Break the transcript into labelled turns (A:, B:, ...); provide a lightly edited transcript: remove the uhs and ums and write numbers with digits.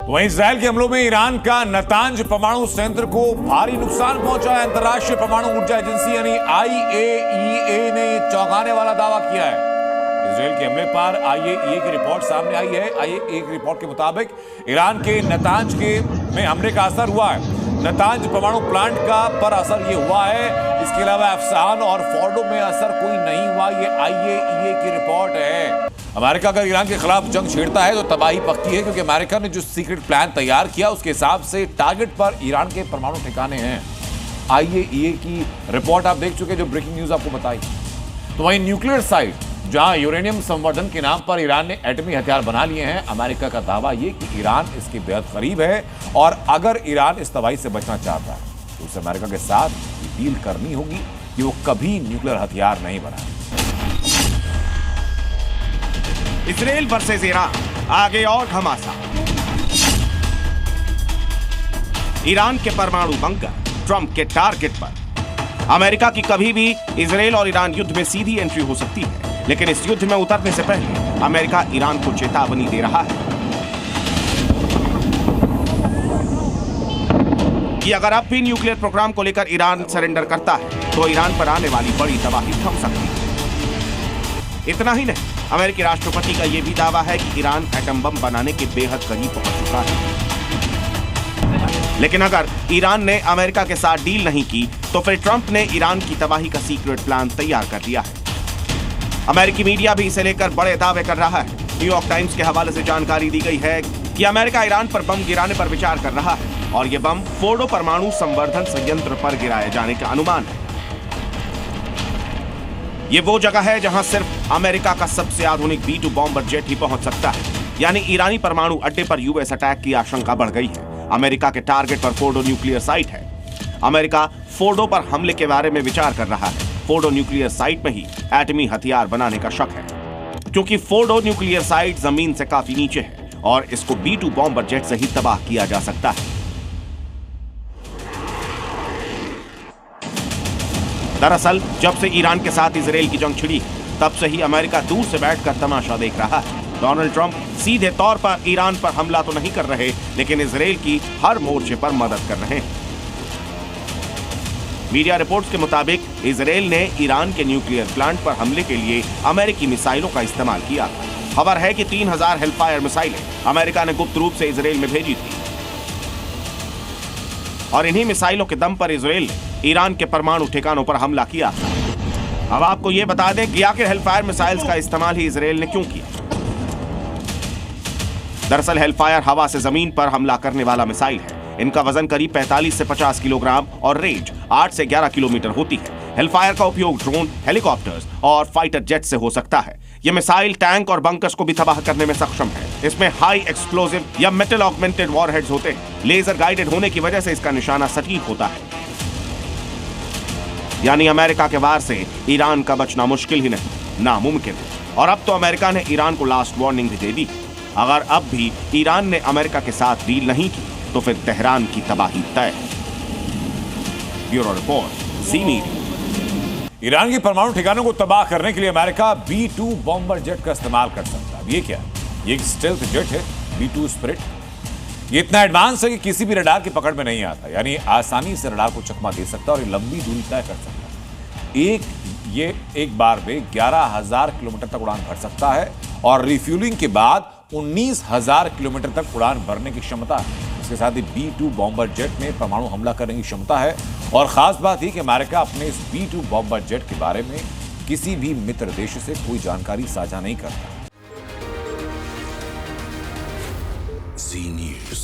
A: वहीं इजरायल के हमलों में ईरान का नतांज परमाणु संयंत्र को भारी नुकसान पहुंचा है। अंतर्राष्ट्रीय परमाणु ऊर्जा एजेंसी यानी IAEA ने चौंकाने वाला दावा किया है। इजरायल के हमले पर IAEA की रिपोर्ट सामने आई है। IAEA की रिपोर्ट के मुताबिक ईरान के नतांज में हमले का असर हुआ है। नतांज परमाणु प्लांट का पर असर ये हुआ है। इसके अलावा अफसान और फोर्डो में असर कोई नहीं हुआ। ये IAEA की रिपोर्ट है। अमेरिका अगर ईरान के खिलाफ जंग छेड़ता है तो तबाही पक्की है, क्योंकि अमेरिका ने जो सीक्रेट प्लान तैयार किया उसके हिसाब से टारगेट पर ईरान के परमाणु ठिकाने हैं। IAEA की रिपोर्ट आप देख चुके, जो ब्रेकिंग न्यूज आपको बताई। तो वहीं न्यूक्लियर साइट जहां यूरेनियम संवर्धन के नाम पर ईरान ने एटमी हथियार बना लिए हैं, अमेरिका का दावा यह कि ईरान इसके बेहद करीब है और अगर ईरान इस तबाही से बचना चाहता है तो उसे अमेरिका के साथ डील करनी होगी कि वो कभी न्यूक्लियर हथियार नहीं बनाए।
B: इजरायल वर्सेस ईरान, आगे और घमासान। ईरान के परमाणु बंकर ट्रंप के टारगेट पर। अमेरिका की कभी भी इजरायल और ईरान युद्ध में सीधी एंट्री हो सकती है, लेकिन इस युद्ध में उतरने से पहले अमेरिका ईरान को चेतावनी दे रहा है कि अगर अब भी न्यूक्लियर प्रोग्राम को लेकर ईरान सरेंडर करता है तो ईरान पर आने वाली बड़ी तबाही थम सकती है। इतना ही नहीं, अमेरिकी राष्ट्रपति का यह भी दावा है कि ईरान एटम बम बनाने के बेहद करीब पहुंच चुका है। लेकिन अगर ईरान ने अमेरिका के साथ डील नहीं की तो फिर ट्रंप ने ईरान की तबाही का सीक्रेट प्लान तैयार कर दिया है। अमेरिकी मीडिया भी इसे लेकर बड़े दावे कर रहा है। न्यूयॉर्क टाइम्स के हवाले से जानकारी दी गई है कि अमेरिका ईरान पर बम गिराने पर विचार कर रहा है और यह बम फोर्डो परमाणु संवर्धन संयंत्र पर गिराए जाने का अनुमान है। ये वो जगह है जहां सिर्फ अमेरिका का सबसे आधुनिक B-2 बॉम्बर जेट ही पहुंच सकता है। यानी ईरानी परमाणु अड्डे पर यूएस अटैक की आशंका बढ़ गई है। अमेरिका के टारगेट पर फोर्डो न्यूक्लियर साइट है। अमेरिका फोर्डो पर हमले के बारे में विचार कर रहा है। फोर्डो न्यूक्लियर साइट में ही एटमी हथियार बनाने का शक है, क्योंकि फोर्डो न्यूक्लियर साइट जमीन से काफी नीचे है और इसको B-2 बॉम्बर जेट से ही तबाह किया जा सकता है। दरअसल जब से ईरान के साथ इजरायल की जंग छिड़ी तब से ही अमेरिका दूर से बैठकर तमाशा देख रहा है। डोनाल्ड ट्रंप सीधे तौर पर ईरान पर हमला तो नहीं कर रहे, लेकिन इजरायल की हर मोर्चे पर मदद कर रहे हैं। मीडिया रिपोर्ट्स के मुताबिक इजरायल ने ईरान के न्यूक्लियर प्लांट पर हमले के लिए अमेरिकी मिसाइलों का इस्तेमाल किया। खबर है कि 3000 हेलफायर मिसाइलें अमेरिका ने गुप्त रूप से इजरायल में भेजी थी और इन्हीं मिसाइलों के दम पर इजरायल ने ईरान के परमाणु ठिकानों पर हमला किया। अब आपको यह बता दें कि आखिर हेलफायर मिसाइल्स का इस्तेमाल ही इजरायल ने क्यों किया। दरअसल हेलफायर हवा से जमीन पर हमला करने वाला मिसाइल है। इनका वजन करीब 45 से 50 किलोग्राम और रेंज 8 से 11 किलोमीटर होती है। हेलफायर का उपयोग ड्रोन, हेलीकॉप्टर्स और फाइटर जेट से हो सकता है। यह मिसाइल टैंक और बंकर्स को भी तबाह करने में सक्षम है। इसमें हाई एक्सप्लोजिव या मेटल ऑगमेंटेड वॉरहेड्स होते हैं। लेजर गाइडेड होने की वजह से इसका निशाना सटीक होता है। यानी अमेरिका के वार से ईरान का बचना मुश्किल ही नहीं, नामुमकिन है। और अब तो अमेरिका ने ईरान को लास्ट वार्निंग भी दे दी। अगर अब भी ईरान ने अमेरिका के साथ डील नहीं की तो फिर तेहरान की तबाही तय। ब्यूरो रिपोर्ट, ज़ी मीडिया।
A: ईरान के परमाणु ठिकानों को तबाह करने के लिए अमेरिका B-2 बॉम्बर जेट का इस्तेमाल कर सकता है। ये क्या है? ये एक स्टेल्थ जेट है, B-2 स्पिरिट। ये इतना एडवांस है कि किसी भी रडार की पकड़ में नहीं आता, यानी आसानी से रडार को चकमा दे सकता है और ये लंबी दूरी तय कर सकता है। ये एक बार में 11,000 किलोमीटर तक उड़ान भर सकता है और रिफ्यूलिंग के बाद 19,000 किलोमीटर तक उड़ान भरने की क्षमता है। इसके साथ ही B-2 बॉम्बर जेट में परमाणु हमला करने की क्षमता है। और खास बात ही कि अमेरिका अपने इस B-2 बॉम्बर जेट के बारे में किसी भी मित्र देश से कोई जानकारी साझा नहीं करता।
C: Zee News.